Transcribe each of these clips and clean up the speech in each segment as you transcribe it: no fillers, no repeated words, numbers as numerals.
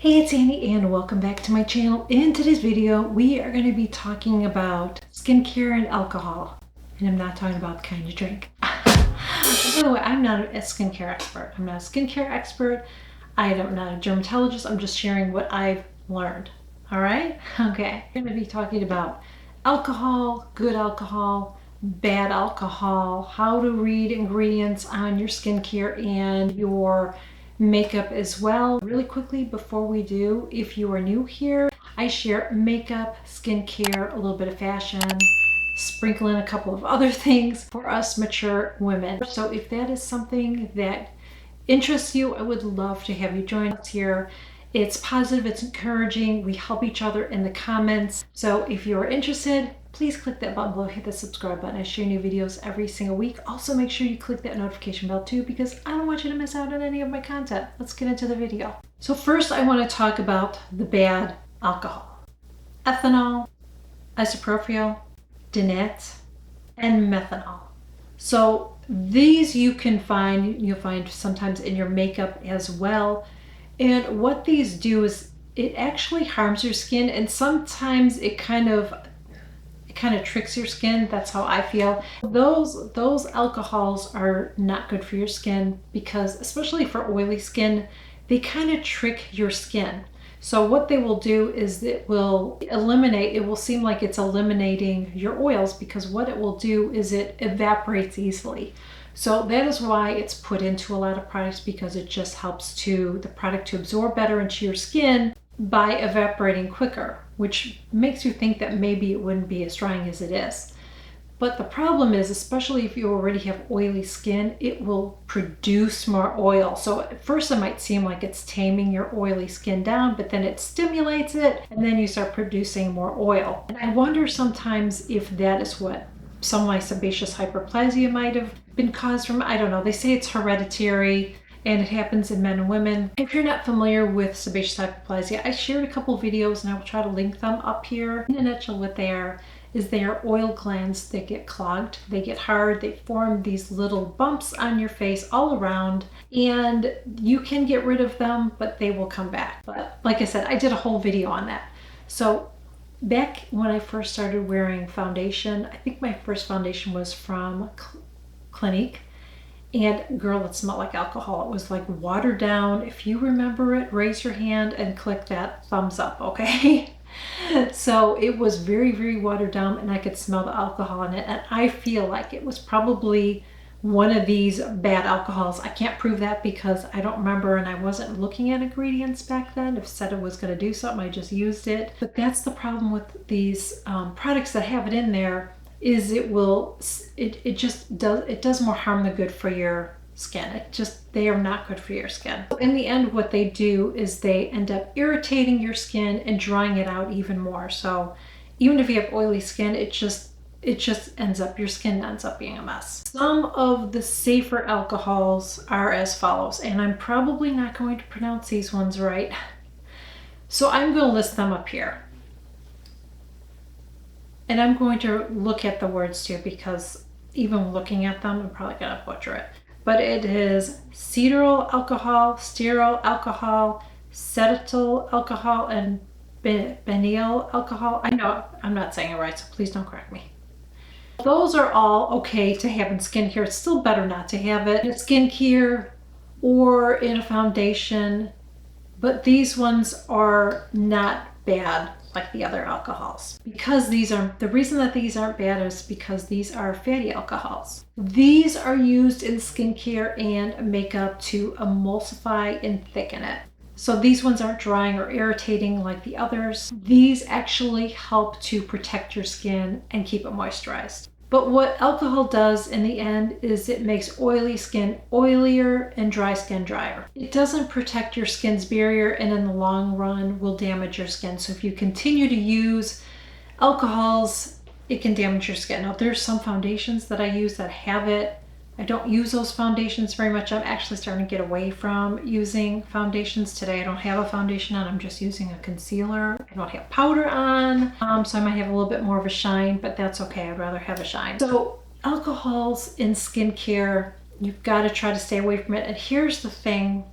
Hey, it's Annie and welcome back to my channel. In today's video, we are going to be talking about skincare and alcohol. And I'm not talking about the kind you drink. By the way, I'm not a skincare expert. I'm not a skincare expert. I'm not a dermatologist. I'm just sharing what I've learned. All right? Okay. I'm going to be talking about alcohol, good alcohol, bad alcohol, how to read ingredients on your skincare and your makeup as well. Really quickly before we do, if you are new here, I share makeup, skincare, a little bit of fashion, sprinkle in a couple of other things for us mature women. So if that is something that interests you, I would love to have you join us here. It's positive, it's encouraging, we help each other in the comments. So if you're interested, please click that button below, hit the subscribe button. I share new videos every single week. Also make sure you click that notification bell too, because I don't want you to miss out on any of my content. Let's get into the video. So first I want to talk about the bad alcohol. Ethanol, isopropyl, dinette, and methanol. So these you'll find sometimes in your makeup as well. And what these do is it actually harms your skin, and sometimes it kind of tricks your skin. That's how I feel. Those alcohols are not good for your skin because, especially for oily skin, they kind of trick your skin. So what they will do is it will seem like it's eliminating your oils, because what it will do is it evaporates easily. So that is why it's put into a lot of products, because it just helps the product to absorb better into your skin by evaporating quicker, which makes you think that maybe it wouldn't be as drying as it is. But the problem is, especially if you already have oily skin, it will produce more oil. So at first it might seem like it's taming your oily skin down, but then it stimulates it and then you start producing more oil. And I wonder sometimes if that is what some of my sebaceous hyperplasia might have been caused from. I don't know. They say it's hereditary and it happens in men and women. If you're not familiar with sebaceous hyperplasia, I shared a couple videos and I will try to link them up here. In a nutshell, what they are oil glands that get clogged. They get hard. They form these little bumps on your face all around, and you can get rid of them, but they will come back. But like I said, I did a whole video on that. So back when I first started wearing foundation, I think my first foundation was from Clinique. And girl, it smelled like alcohol. It was like watered down. If you remember it, raise your hand and click that thumbs up, okay? So it was very, very watered down, and I could smell the alcohol in it. And I feel like it was probably one of these bad alcohols. I can't prove that because I don't remember, and I wasn't looking at ingredients back then. If said it was going to do something, I just used it. But that's the problem with these products that have it in there, is it does more harm than good for your skin. They are not good for your skin. In the end, what they do is they end up irritating your skin and drying it out even more. So even if you have oily skin, your skin ends up being a mess. Some of the safer alcohols are as follows, and I'm probably not going to pronounce these ones right. So I'm going to list them up here. And I'm going to look at the words too, because even looking at them, I'm probably going to butcher it. But it is cetyl alcohol, stearyl alcohol, cetyl alcohol, and benyl alcohol. I know I'm not saying it right, so please don't correct me. Those are all okay to have in skincare. It's still better not to have it in skincare or in a foundation, but these ones are not bad like the other alcohols. Because the reason that these aren't bad is because these are fatty alcohols. These are used in skincare and makeup to emulsify and thicken it. So these ones aren't drying or irritating like the others. These actually help to protect your skin and keep it moisturized. But what alcohol does in the end is it makes oily skin oilier and dry skin drier. It doesn't protect your skin's barrier, and in the long run will damage your skin. So if you continue to use alcohols, it can damage your skin. Now there's some foundations that I use that have it. I don't use those foundations very much. I'm actually starting to get away from using foundations today. I don't have a foundation on. I'm just using a concealer. I don't have powder on, so I might have a little bit more of a shine, but that's okay. I'd rather have a shine. So alcohols in skincare, you've got to try to stay away from it. And here's the thing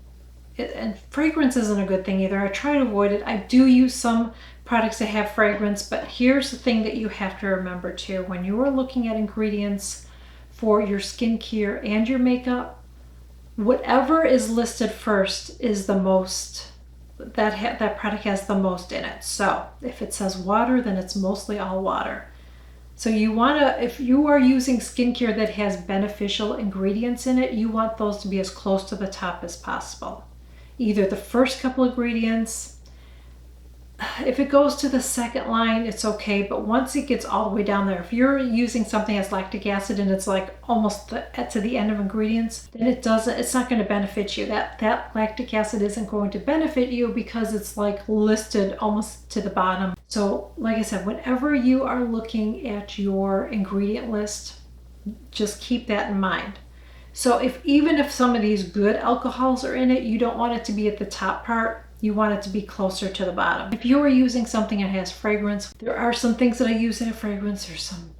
and fragrance isn't a good thing either. I try to avoid it. I do use some products that have fragrance, but here's the thing that you have to remember too. When you are looking at ingredients for your skincare and your makeup, whatever is listed first is the most, that product has the most in it. So if it says water, then it's mostly all water. So you want to, if you are using skincare that has beneficial ingredients in it, you want those to be as close to the top as possible. Either the first couple ingredients, if it goes to the second line, it's okay, but once it gets all the way down there, if you're using something that has lactic acid and it's like almost to the end of ingredients, then it's not going to benefit you. That lactic acid isn't going to benefit you because it's like listed almost to the bottom. So like I said, whenever you are looking at your ingredient list, just keep that in mind. So even if some of these good alcohols are in it, you don't want it to be at the top part. You want it to be closer to the bottom. If you are using something that has fragrance, there are some things that I use that have fragrance. There's some,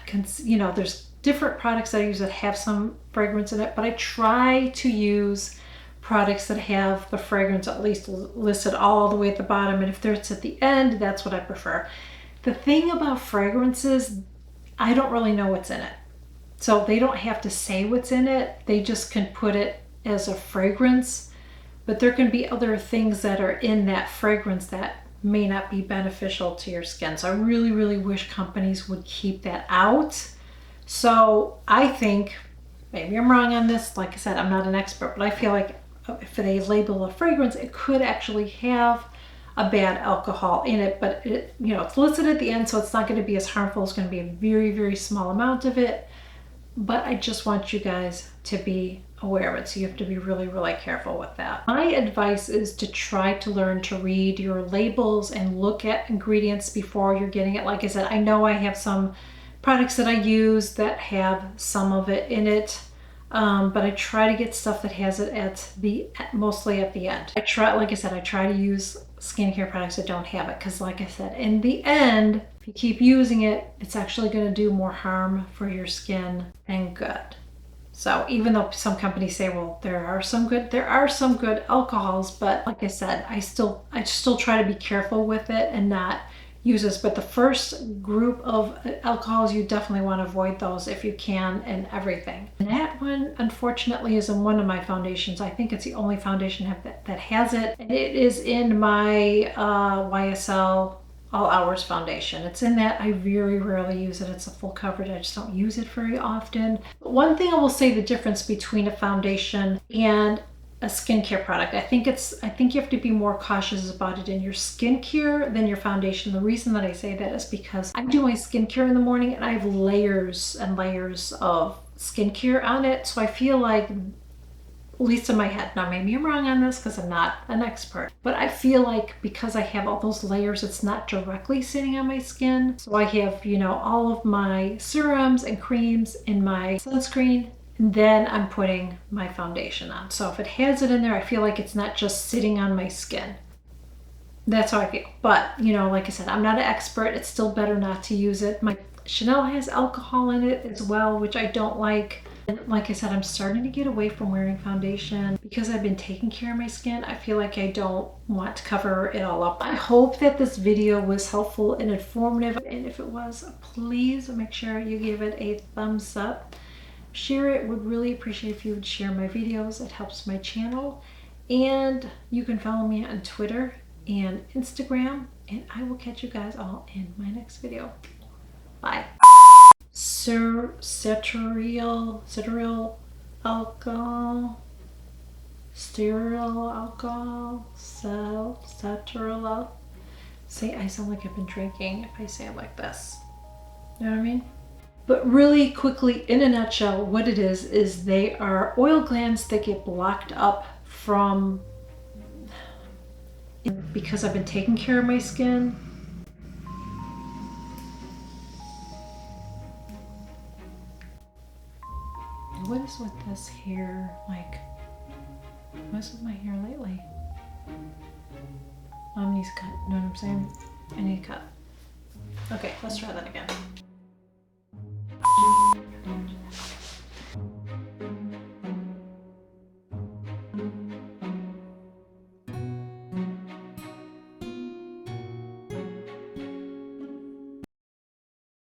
there's different products that I use that have some fragrance in it, but I try to use products that have the fragrance at least listed all the way at the bottom. And if it's at the end, that's what I prefer. The thing about fragrances, I don't really know what's in it. So they don't have to say what's in it. They just can put it as a fragrance. But there can be other things that are in that fragrance that may not be beneficial to your skin. So I really, really wish companies would keep that out. So I think, maybe I'm wrong on this, like I said, I'm not an expert, but I feel like if they label a fragrance, it could actually have a bad alcohol in it, but it's listed at the end, so it's not going to be as harmful. It's going to be a very, very small amount of it. But I just want you guys to be aware of it. So you have to be really, really careful with that. My advice is to try to learn to read your labels and look at ingredients before you're getting it. Like I said, I know I have some products that I use that have some of it in it. But I try to get stuff that has it mostly at the end. I try to use skincare products that don't have it, because like I said, in the end, if you keep using it, it's actually going to do more harm for your skin than good. So even though some companies say, well, there are some good alcohols, but like I said, I still try to be careful with it and not use this. But the first group of alcohols, you definitely want to avoid those if you can, and everything. And that one, unfortunately, is in one of my foundations. I think it's the only foundation that has it. And it is in my YSL All Hours foundation. It's in that. I very rarely use it. It's a full coverage. I just don't use it very often. But one thing I will say, the difference between a foundation and a skincare product, I think you have to be more cautious about it in your skincare than your foundation. The reason that I say that is because I do my skincare in the morning and I have layers and layers of skincare on it. So I feel like, at least in my head, now maybe I'm wrong on this because I'm not an expert, but I feel like because I have all those layers, it's not directly sitting on my skin. So I have, all of my serums and creams in my sunscreen, and then I'm putting my foundation on. So if it has it in there, I feel like it's not just sitting on my skin. That's how I feel. But, like I said, I'm not an expert. It's still better not to use it. My Chanel has alcohol in it as well, which I don't like. And like I said, I'm starting to get away from wearing foundation because I've been taking care of my skin. I feel like I don't want to cover it all up. I hope that this video was helpful and informative. And if it was, please make sure you give it a thumbs up. Share it. Would really appreciate if you would share my videos. It helps my channel. And you can follow me on Twitter and Instagram. And I will catch you guys all in my next video. Bye. Cetearyl alcohol, stearyl alcohol, cetearyl alcohol. See, I sound like I've been drinking if I say it like this. You know what I mean? But really quickly, in a nutshell, what it is they are oil glands that get blocked up from, because I've been taking care of my skin. What is with this hair? Like, what's with my hair lately? Mom needs to cut. You know what I'm saying? I need to cut. Okay, let's try that again.